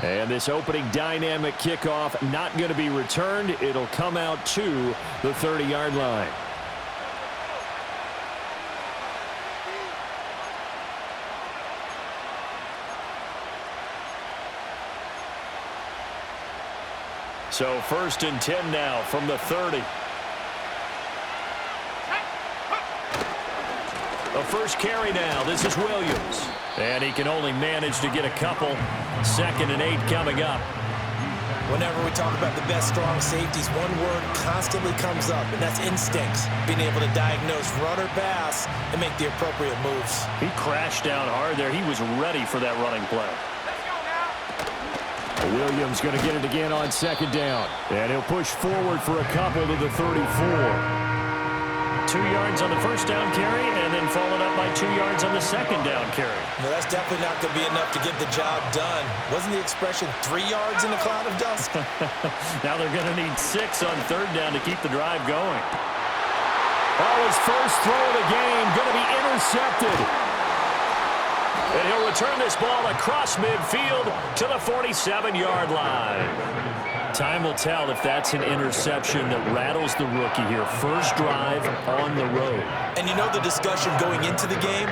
And this opening dynamic kickoff not going to be returned. It'll come out to the 30-yard line. So 1st and 10 now from the 30. A first carry now. This is Williams. And he can only manage to get a couple. 2nd and 8 coming up. Whenever we talk about the best strong safeties, one word constantly comes up, and that's instincts. Being able to diagnose run or pass and make the appropriate moves. He crashed down hard there. He was ready for that running play. Williams going to get it again on 2nd down. And he'll push forward for a couple to the 34. 2 yards on the first down carry, and then followed up by 2 yards on the 2nd down carry. No, that's definitely not going to be enough to get the job done. Wasn't the expression 3 yards in a cloud of dust? Now they're going to need 6 on 3rd down to keep the drive going. Oh, his first throw of the game going to be intercepted. And he'll return this ball across midfield to the 47-yard line. Time will tell if that's an interception that rattles the rookie here. First drive on the road. And you know the discussion going into the game?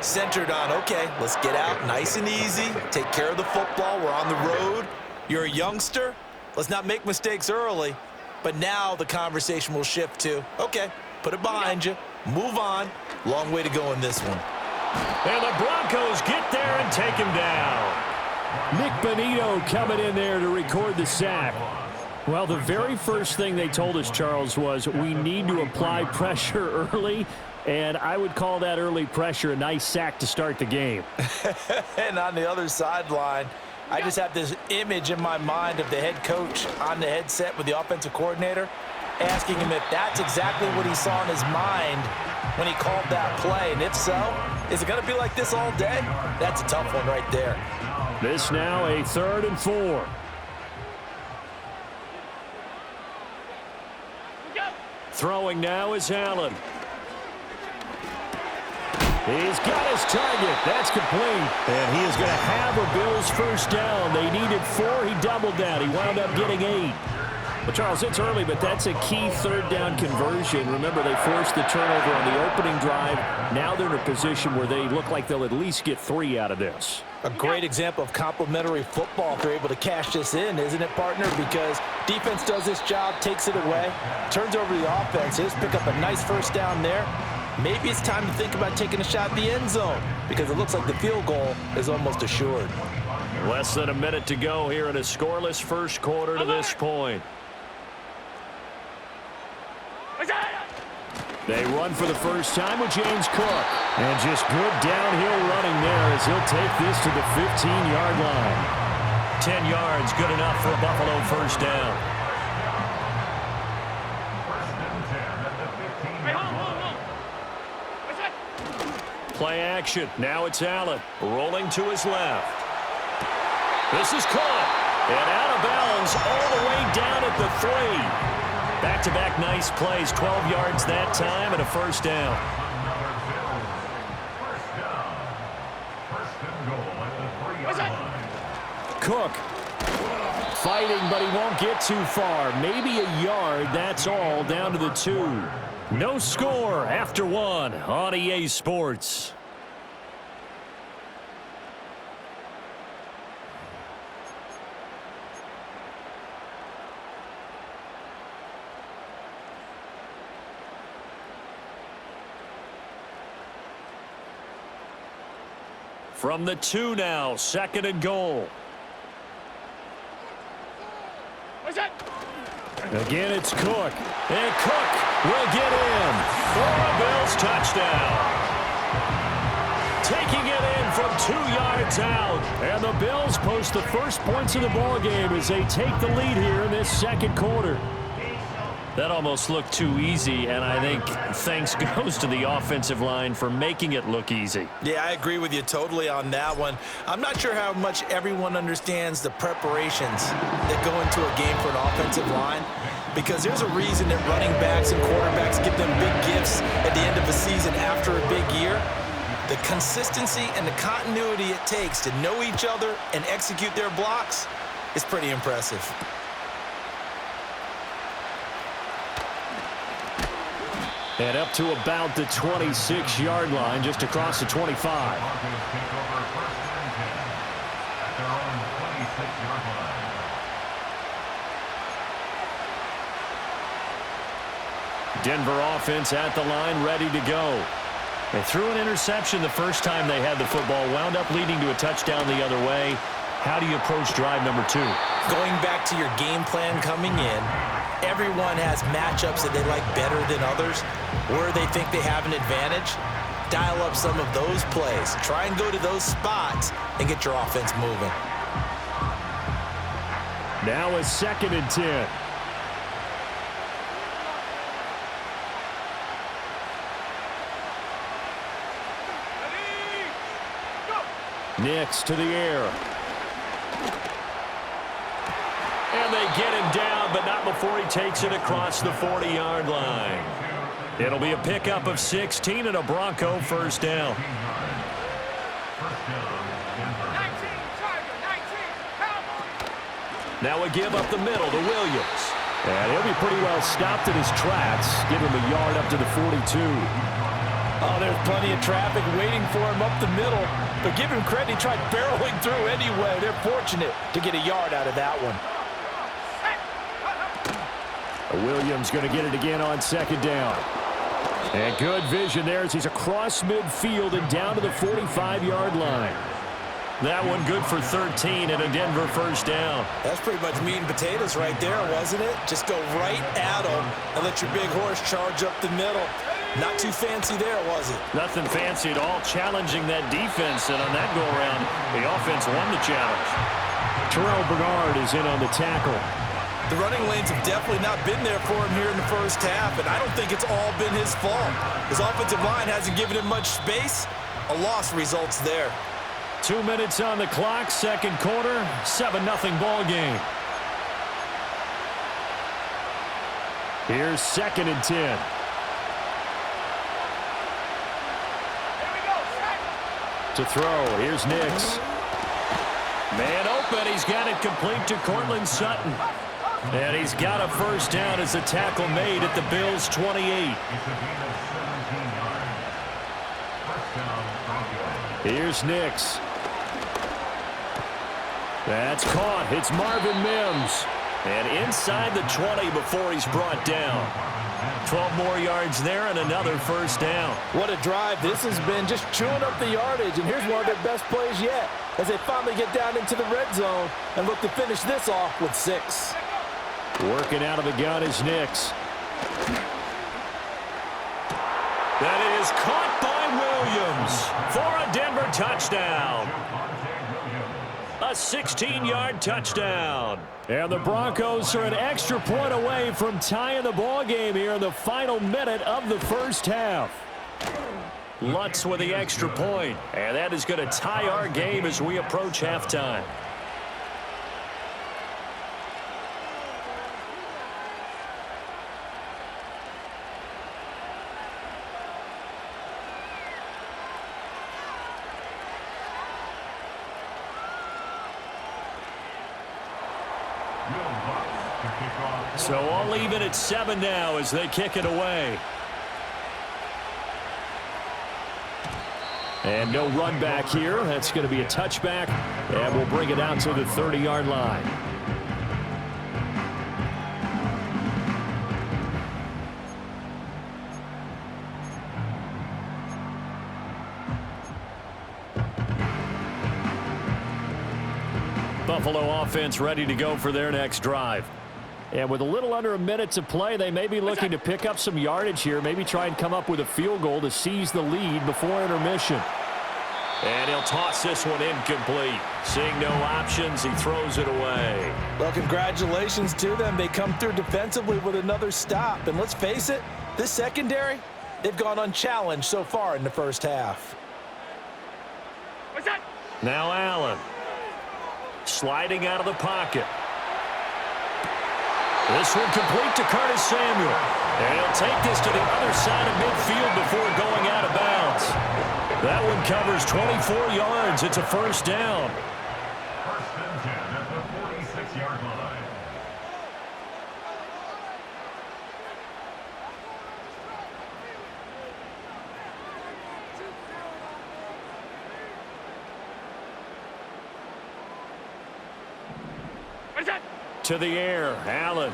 Centered on, okay, let's get out nice and easy. Take care of the football. We're on the road. You're a youngster. Let's not make mistakes early. But now the conversation will shift to, okay, put it behind you. Move on. Long way to go in this one. And the Broncos get there and take him down. Nick Bonito coming in there to record the sack. Well, the very first thing they told us, Charles, was we need to apply pressure early, and I would call that early pressure a nice sack to start the game. And on the other sideline, I just have this image in my mind of the head coach on the headset with the offensive coordinator asking him if that's exactly what he saw in his mind when he called that play. And if so, is it going to be like this all day? That's a tough one right there. This now a 3rd and 4. Throwing now is Allen. He's got his target. That's complete. And he is going to have a Bills first down. They needed 4. He doubled that. He wound up getting 8. Well, Charles, it's early, but that's a key 3rd down conversion. Remember, they forced the turnover on the opening drive. Now they're in a position where they look like they'll at least get 3 out of this. A great example of complementary football if they're able to cash this in, isn't it, partner? Because defense does this job, takes it away, turns over the offense. Just pick up a nice first down there. Maybe it's time to think about taking a shot at the end zone because it looks like the field goal is almost assured. Less than a minute to go here in a scoreless first quarter to this point. They run for the first time with James Cook. And just good downhill running there as he'll take this to the 15-yard line. 10 yards, good enough for a Buffalo first down. Play action. Now it's Allen rolling to his left. This is caught. And out of bounds all the way down at the 3. Back-to-back nice plays, 12 yards that time and a first down. Cook fighting, but he won't get too far. Maybe a yard, that's all, down to the 2. No score after 1 on EA Sports. From the 2 now, 2nd and goal. Again, it's Cook. And Cook will get in for a Bills touchdown. Taking it in from 2 yards out. And the Bills post the first points of the ballgame as they take the lead here in this 2nd quarter. That almost looked too easy, and I think thanks goes to the offensive line for making it look easy. Yeah, I agree with you totally on that one. I'm not sure how much everyone understands the preparations that go into a game for an offensive line, because there's a reason that running backs and quarterbacks give them big gifts at the end of the season after a big year. The consistency and the continuity it takes to know each other and execute their blocks is pretty impressive. And up to about the 26-yard line, just across the 25. Denver offense at the line, ready to go. They threw an interception the first time they had the football, wound up leading to a touchdown the other way. How do you approach drive number 2? Going back to your game plan coming in, everyone has matchups that they like better than others, where they think they have an advantage. Dial up some of those plays. Try and go to those spots and get your offense moving. Now a 2nd and 10. Nix to the air. And they get him down, but not before he takes it across the 40-yard line. It'll be a pickup of 16 and a Bronco first down. Now a give up the middle to Williams. And he'll be pretty well stopped in his tracks. Give him a yard up to the 42. Oh, there's plenty of traffic waiting for him up the middle. But give him credit, he tried barreling through anyway. They're fortunate to get a yard out of that one. Williams going to get it again on 2nd down. And good vision there as he's across midfield and down to the 45-yard line. That one good for 13 and a Denver first down. That's pretty much meat and potatoes right there, wasn't it? Just go right at him and let your big horse charge up the middle. Not too fancy there, was it? Nothing fancy at all, challenging that defense, and on that go-around, the offense won the challenge. Terrell Bernard is in on the tackle. The running lanes have definitely not been there for him here in the first half, and I don't think it's all been his fault. His offensive line hasn't given him much space. A loss results there. 2 minutes on the clock, 2nd quarter, 7-0 ball game. Here's 2nd and 10. To throw, here's Nix. Man open, he's got it complete to Cortland Sutton. And he's got a first down as the tackle made at the Bills' 28. Here's Nix. That's caught. It's Marvin Mims. And inside the 20 before he's brought down. 12 more yards there and another first down. What a drive this has been, just chewing up the yardage. And here's one of their best plays yet as they finally get down into the red zone and look to finish this off with 6. Working out of the gun is Nix. That is caught by Williams for a Denver touchdown. A 16-yard touchdown. And the Broncos are an extra point away from tying the ball game here in the final minute of the first half. Lutz with the extra point. And that is going to tie our game as we approach halftime. So all even at 7 now as they kick it away. And no run back here. That's going to be a touchback. And we'll bring it out to the 30-yard line. Buffalo offense ready to go for their next drive. And with a little under a minute to play, they may be looking to pick up some yardage here, maybe try and come up with a field goal to seize the lead before intermission. And he'll toss this one incomplete. Seeing no options, he throws it away. Well, congratulations to them. They come through defensively with another stop. And let's face it, this secondary, they've gone unchallenged so far in the first half. Now Allen. Sliding out of the pocket. This one complete to Curtis Samuel. And he'll take this to the other side of midfield before going out of bounds. That one covers 24 yards. It's a first down. First and 10 at the 46-yard line. To the air, Allen.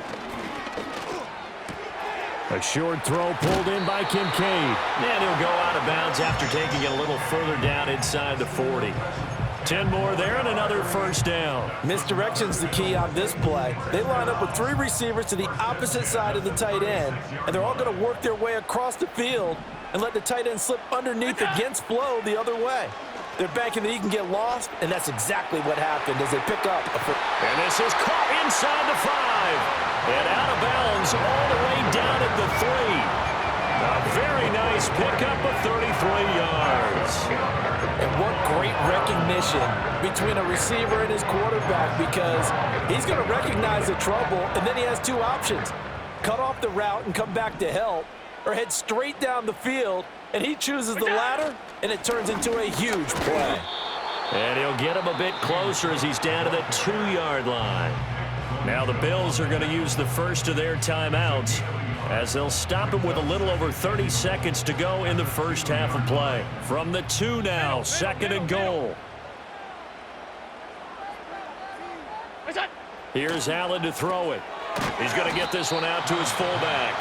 A short throw pulled in by Kincaid. And he'll go out of bounds after taking it a little further down inside the 40. 10 more there and another first down. Misdirection's the key on this play. They line up with 3 receivers to the opposite side of the tight end, and they're all going to work their way across the field and let the tight end slip underneath against flow the other way. They're banking that he can get lost, and that's exactly what happened as they pick up. And this is caught inside the 5. And out of bounds all the way down at the 3. A very nice pickup of 33 yards. And what great recognition between a receiver and his quarterback, because he's going to recognize the trouble, and then he has 2 options. Cut off the route and come back to help, or head straight down the field, and he chooses the latter, and it turns into a huge play. And he'll get him a bit closer as he's down to the 2-yard line. Now the Bills are going to use the first of their timeouts as they'll stop him with a little over 30 seconds to go in the first half of play. From the 2 now, 2nd and goal. Here's Allen to throw it. He's going to get this one out to his fullback.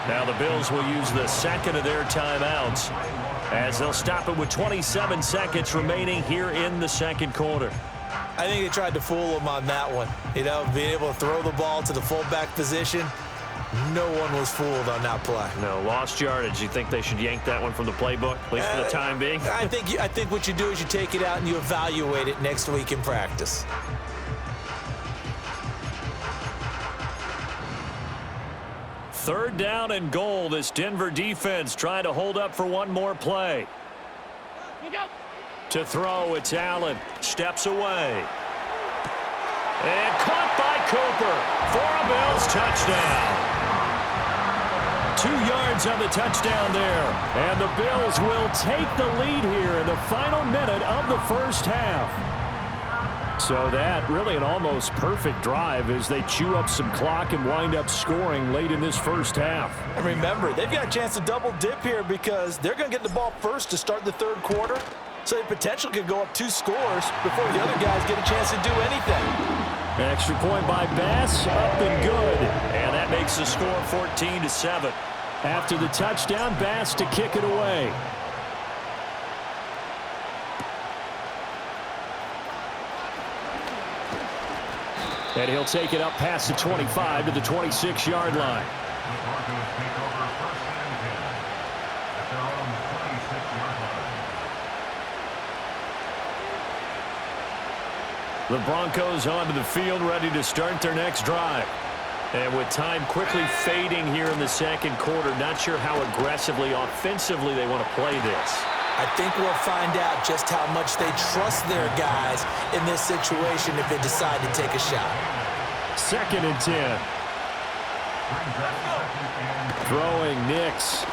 Now the Bills will use the 2nd of their timeouts as they'll stop it with 27 seconds remaining here in the 2nd quarter. I think they tried to fool him on that one. You know, being able to throw the ball to the fullback position. No one was fooled on that play. No, lost yardage. You think they should yank that one from the playbook, at least for the time being? I think what you do is you take it out and you evaluate it next week in practice. Third down and goal. This Denver defense trying to hold up for one more play. To throw, it's Allen. Steps away. And caught by Cooper for a Bills touchdown. 2 yards on the touchdown there. And the Bills will take the lead here in the final minute of the first half. So that really an almost perfect drive as they chew up some clock and wind up scoring late in this first half. And remember, they've got a chance to double dip here because they're going to get the ball first to start the 3rd quarter. So they potentially could go up 2 scores before the other guys get a chance to do anything. An extra point by Bass, up and good. And that makes the score 14-7. After the touchdown, Bass to kick it away. And he'll take it up past the 25 to the 26-yard line. The Broncos onto the field, ready to start their next drive. And with time quickly fading here in the 2nd quarter, not sure how aggressively, offensively they want to play this. I think we'll find out just how much they trust their guys in this situation if they decide to take a shot. 2nd and 10. Throwing Nix.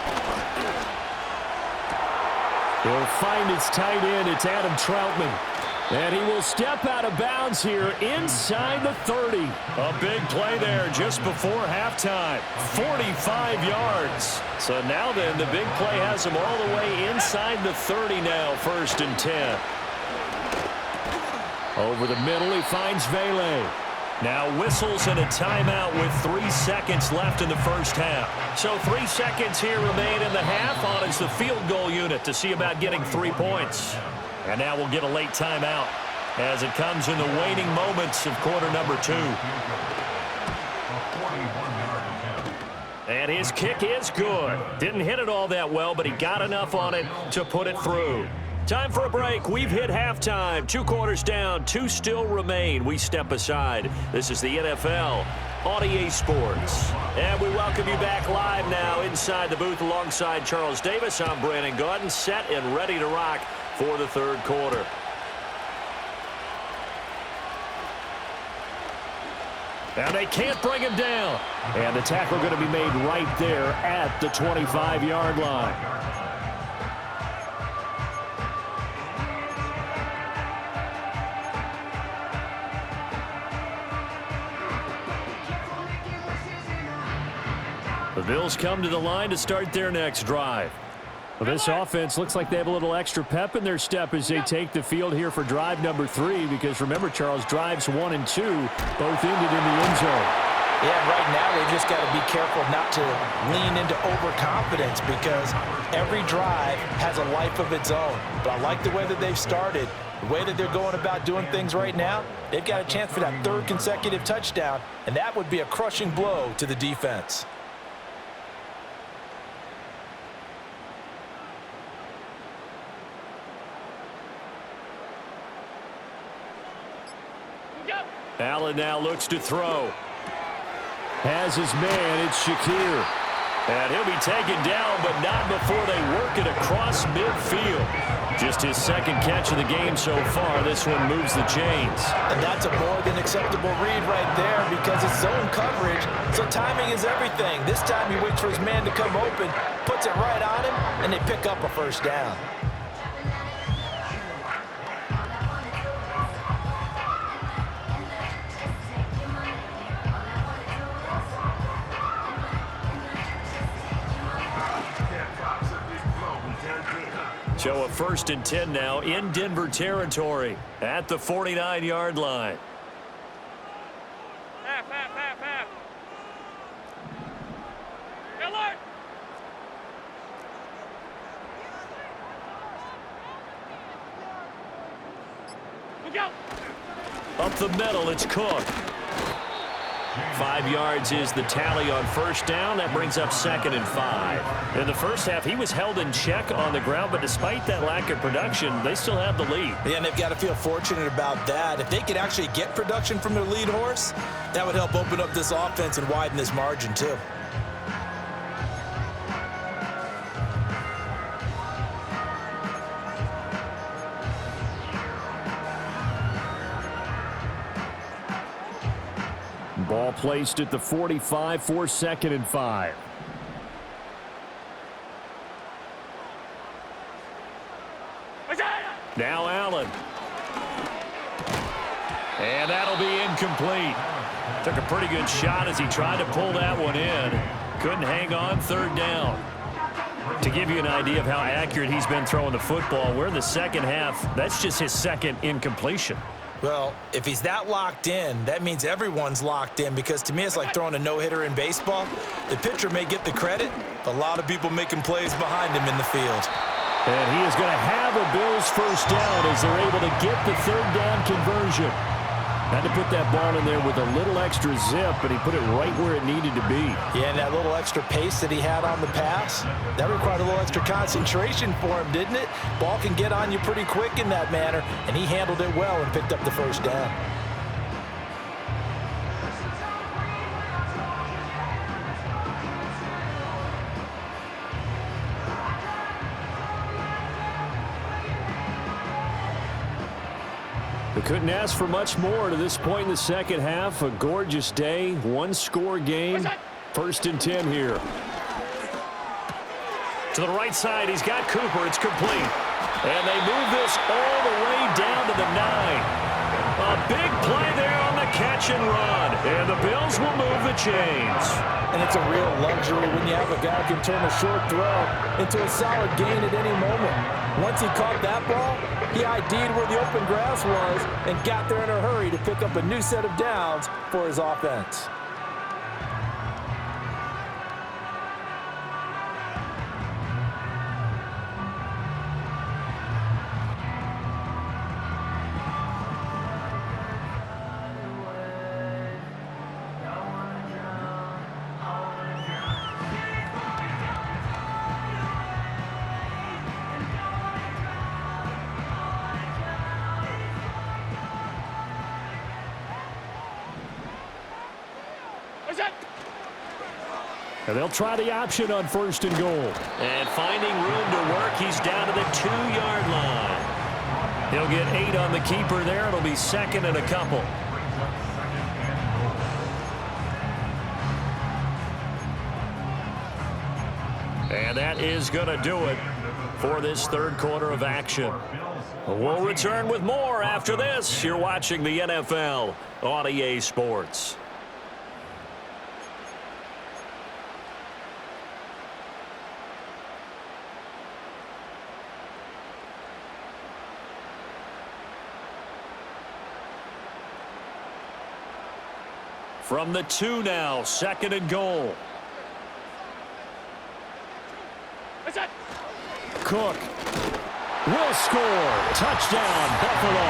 He'll find his tight end. It's Adam Troutman. And he will step out of bounds here inside the 30. A big play there just before halftime. 45 yards. So now then, the big play has him all the way inside the 30 now, 1st and 10. Over the middle, he finds Vele. Now whistles and a timeout with 3 seconds left in the first half. So 3 seconds here remain in the half on as the field goal unit to see about getting 3 points. And now we'll get a late timeout as it comes in the waning moments of quarter number 2. And his kick is good. Didn't hit it all that well, but he got enough on it to put it through. Time for a break. We've hit halftime. 2 quarters down. 2 still remain. We step aside. This is the NFL on EA Sports. And we welcome you back live now inside the booth alongside Charles Davis. I'm Brandon Gaudin, set and ready to rock for the 3rd quarter. Now they can't bring him down. And the tackle going to be made right there at the 25-yard line. The Bills come to the line to start their next drive. Well, this offense looks like they have a little extra pep in their step as they take the field here for drive number 3, because remember, Charles, drives 1 and 2 both ended in the end zone. Yeah, right now they've just got to be careful not to lean into overconfidence, because every drive has a life of its own. But I like the way that they've started, the way that they're going about doing things right now. They've got a chance for that 3rd consecutive touchdown, and that would be a crushing blow to the defense. Allen now looks to throw. Has his man, it's Shakir. And he'll be taken down, but not before they work it across midfield. Just his 2nd catch of the game so far. This one moves the chains. And that's a more than acceptable read right there, because it's zone coverage, so timing is everything. This time he waits for his man to come open, puts it right on him, and they pick up a 1st down. So a 1st and 10 now in Denver territory at the 49-yard line. Half. Alert! Look out! Up the middle, it's Cook. 5 yards is the tally on 1st down. That brings up 2nd and 5. In the first half, he was held in check on the ground, but despite that lack of production, they still have the lead. Yeah, and they've got to feel fortunate about that. If they could actually get production from their lead horse, that would help open up this offense and widen this margin too. Ball placed at the 45 for 2nd and 5. Now Allen. And that'll be incomplete. Took a pretty good shot as he tried to pull that one in. Couldn't hang on 3rd down. To give you an idea of how accurate he's been throwing the football, we're in the 2nd half. That's just his 2nd incompletion. Well, if he's that locked in, that means everyone's locked in, because to me it's like throwing a no-hitter in baseball. The pitcher may get the credit, a lot of people making plays behind him in the field. And he is going to have a Bills 1st down as they're able to get the 3rd down conversion. Had to put that ball in there with a little extra zip, but he put it right where it needed to be. Yeah, and that little extra pace that he had on the pass, that required a little extra concentration for him, didn't it? Ball can get on you pretty quick in that manner, and he handled it well and picked up the 1st down. They couldn't ask for much more to this point in the 2nd half. A gorgeous day, 1-score game. 1st and 10 here. To the right side, he's got Cooper. It's complete. And they move this all the way down to the 9. A big play there on the catch and run. And the Bills will move the chains. And it's a real luxury when you have a guy who can turn a short throw into a solid gain at any moment. Once he caught that ball, he ID'd where the open grass was and got there in a hurry to pick up a new set of downs for his offense. And they'll try the option on 1st and goal. And finding room to work, he's down to the 2-yard line. He'll get 8 on the keeper there. It'll be 2nd and a couple. And that is going to do it for this 3rd quarter of action. We'll return with more after this. You're watching the NFL on EA Sports. From the 2 now, 2nd and goal. Cook will score. Touchdown, Buffalo.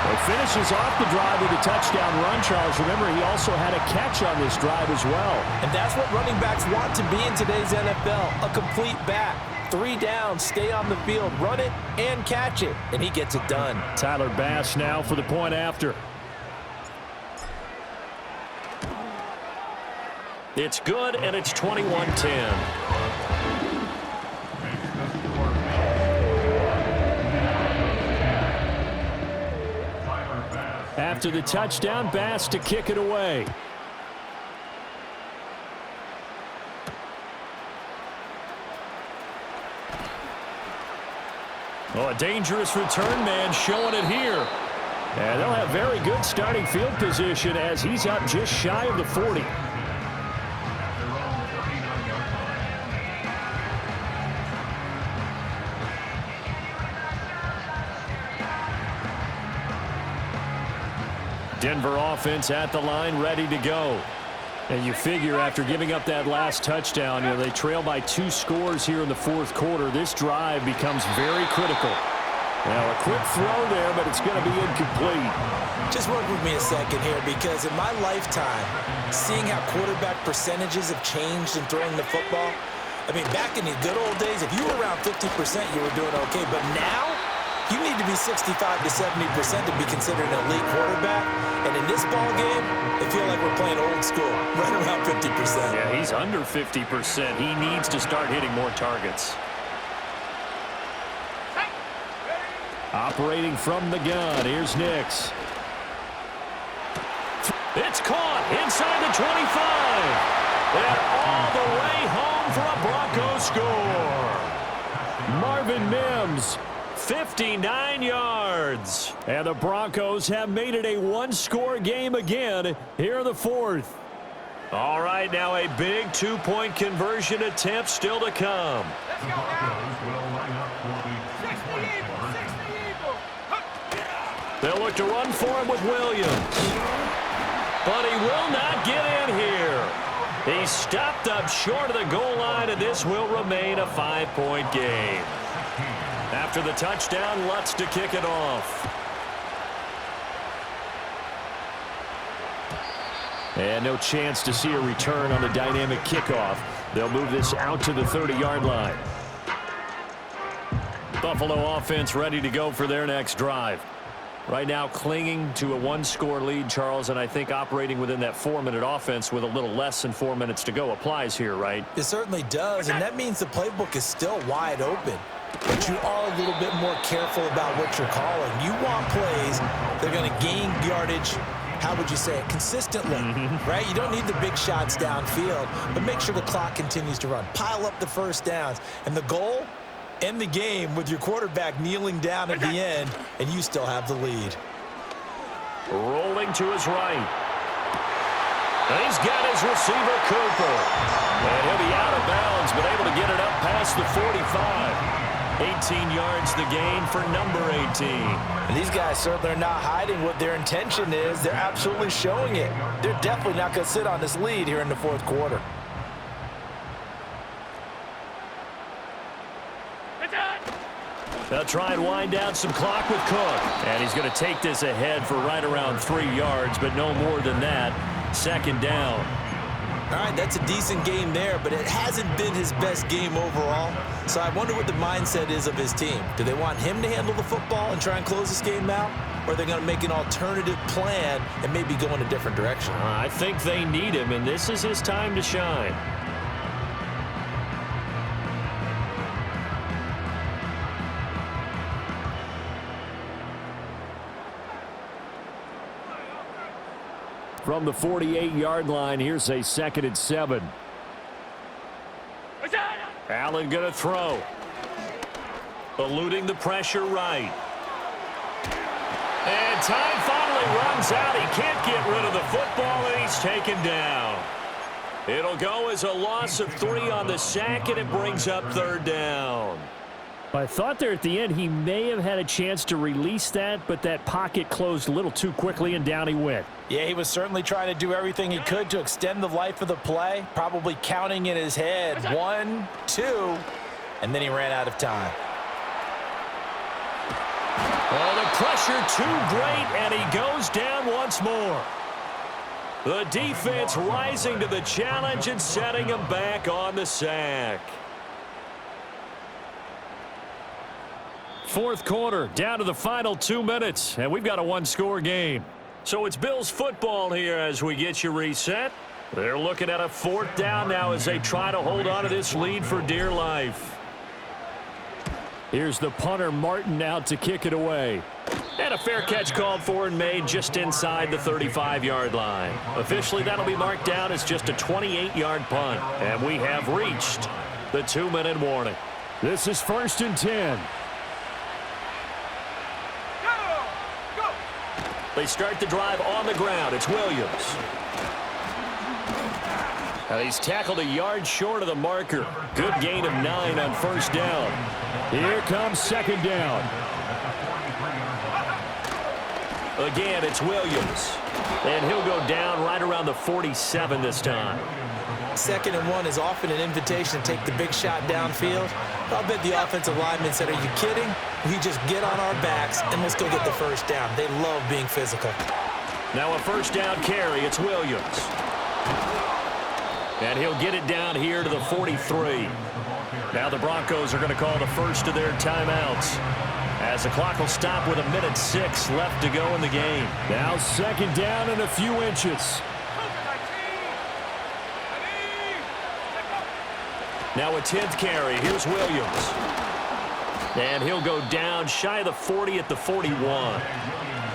He finishes off the drive with a touchdown run, Charles. Remember, he also had a catch on this drive as well. And that's what running backs want to be in today's NFL, a complete back. 3 down, stay on the field, run it, and catch it, and he gets it done. Tyler Bass now for the point after. It's good, and it's 21-10. After the touchdown, Bass to kick it away. Oh, a dangerous return man showing it here. And they'll have very good starting field position as he's up just shy of the 40. Denver offense at the line, ready to go. And you figure after giving up that last touchdown, they trail by 2 scores here in the 4th quarter. This drive becomes very critical. Now, a quick throw there, but it's going to be incomplete. Just work with me a second here, because in my lifetime, seeing how quarterback percentages have changed in throwing the football, I mean, back in the good old days, if you were around 50%, you were doing okay. But now, you need to be 65 to 70% to be considered an elite quarterback. And in this ball game, I feel like we're playing old school, right around 50%. Yeah, he's under 50%. He needs to start hitting more targets. Operating from the gun, here's Nix. It's caught inside the 25. And all the way home for a Broncos score. Marvin Mims, 59 yards. And the Broncos have made it a 1-score game again here in the 4th. All right, now a big 2-point conversion attempt still to come. They'll look to run for him with Williams. But he will not get in here. He's stopped up short of the goal line, and this will remain a 5-point game. After the touchdown, Lutz to kick it off. And no chance to see a return on the dynamic kickoff. They'll move this out to the 30-yard line. Buffalo offense ready to go for their next drive. Right now clinging to a 1-score lead, Charles, and I think operating within that 4-minute offense with a little less than 4 minutes to go applies here, right? It certainly does, and that means the playbook is still wide open. But you are a little bit more careful about what you're calling. You want plays that are going to gain yardage, how would you say it, consistently, right? You don't need the big shots downfield, but make sure the clock continues to run. Pile up the first downs. And the goal? End the game with your quarterback kneeling down at the end, and you still have the lead. Rolling to his right. And he's got his receiver, Cooper. And he'll be out of bounds, but able to get it up past the 45. 18 yards the gain for number 18. And these guys certainly are not hiding what their intention is. They're absolutely showing it. They're definitely not going to sit on this lead here in the 4th quarter. They'll try and wind down some clock with Cook. And he's going to take this ahead for right around 3 yards, but no more than that. 2nd down. All right, that's a decent game there, but it hasn't been his best game overall. So I wonder what the mindset is of his team. Do they want him to handle the football and try and close this game out? Or are they going to make an alternative plan and maybe go in a different direction? I think they need him, and this is his time to shine. From the 48-yard line, here's a 2nd and 7. Allen going to throw. Eluding the pressure right. And time finally runs out. He can't get rid of the football, and he's taken down. It'll go as a loss of 3 on the sack, and it brings up 3rd down. I thought there at the end he may have had a chance to release that, but that pocket closed a little too quickly, and down he went. Yeah, he was certainly trying to do everything he could to extend the life of the play, probably counting in his head 1, 2, and then he ran out of time. Oh, the pressure too great, and he goes down once more. The defense rising to the challenge and setting him back on the sack. Fourth quarter, down to the final 2 minutes, and we've got a one-score game. So it's Bills football here as we get you reset. They're looking at a fourth down now as they try to hold on to this lead for dear life. Here's the punter, Martin, out to kick it away. And a fair catch called for and made just inside the 35-yard line. Officially, that'll be marked down as just a 28-yard punt. And we have reached the 2-minute warning. This is 1st and 10. They start the drive on the ground. It's Williams. Now he's tackled a yard short of the marker. Good gain of 9 on 1st down. Here comes 2nd down. Again, it's Williams. And he'll go down right around the 47 this time. 2nd and 1 is often an invitation to take the big shot downfield. I'll bet the offensive lineman said, "Are you kidding? We just get on our backs and let's go get the 1st down." They love being physical. Now a 1st down carry. It's Williams. And he'll get it down here to the 43. Now the Broncos are going to call the first of their timeouts, as the clock will stop with 1:06 left to go in the game. Now 2nd down and a few inches. Now a 10th carry. Here's Williams. And he'll go down shy of the 40 at the 41.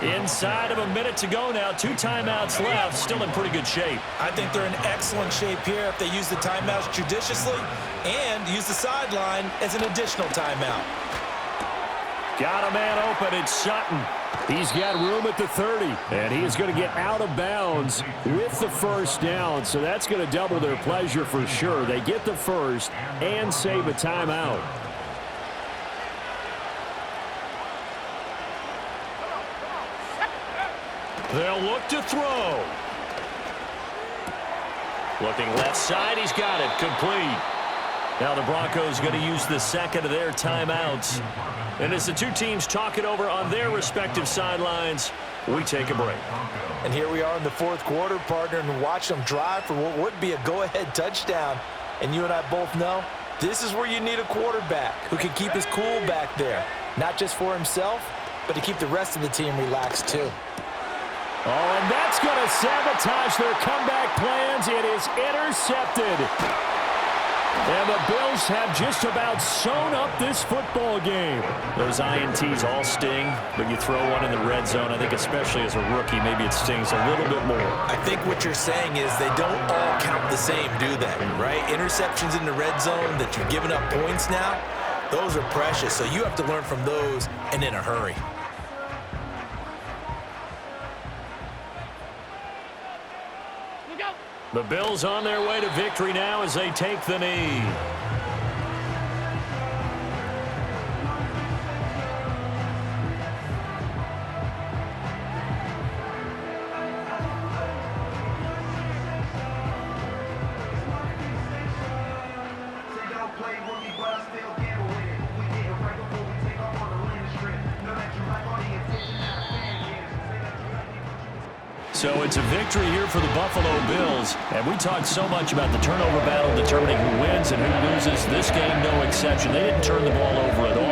Inside of a minute to go now. 2 timeouts left. Still in pretty good shape. I think they're in excellent shape here if they use the timeouts judiciously and use the sideline as an additional timeout. Got a man open. It's Sutton. He's got room at the 30, and he is going to get out of bounds with the 1st down, so that's going to double their pleasure for sure. They get the 1st and save a timeout. They'll look to throw. Looking left side, he's got it, complete. Now the Broncos going to use the 2nd of their timeouts. And as the two teams talk it over on their respective sidelines, we take a break. And here we are in the 4th quarter, partner, and watch them drive for what would be a go-ahead touchdown. And you and I both know this is where you need a quarterback who can keep his cool back there, not just for himself, but to keep the rest of the team relaxed too. Oh, and that's going to sabotage their comeback plans. It is intercepted. And the Bills have just about sewn up this football game. Those INTs all sting, but you throw one in the red zone, I think especially as a rookie, maybe it stings a little bit more. I think what you're saying is they don't all count the same, do they? Right? Interceptions in the red zone that you're giving up points now, those are precious. So you have to learn from those and in a hurry. The Bills on their way to victory now as they take the knee. So it's a victory here for the Buffalo Bills. And we talked so much about the turnover battle determining who wins and who loses. This game, no exception. They didn't turn the ball over at all,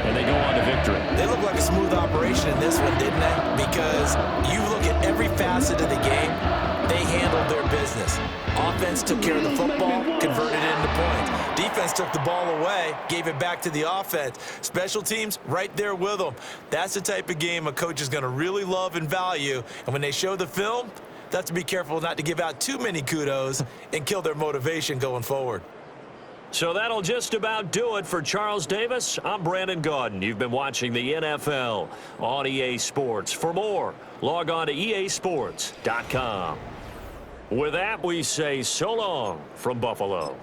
and they go on to victory. They look like a smooth operation in this one, didn't they? Because you look at every facet of the game, they handled their business. Offense took care of the football, converted it into points. Defense took the ball away, gave it back to the offense. Special teams, right there with them. That's the type of game a coach is going to really love and value. And when they show the film, they have to be careful not to give out too many kudos and kill their motivation going forward. So that'll just about do it for Charles Davis. I'm Brandon Gaudin. You've been watching the NFL on EA Sports. For more, log on to easports.com. With that, we say so long from Buffalo.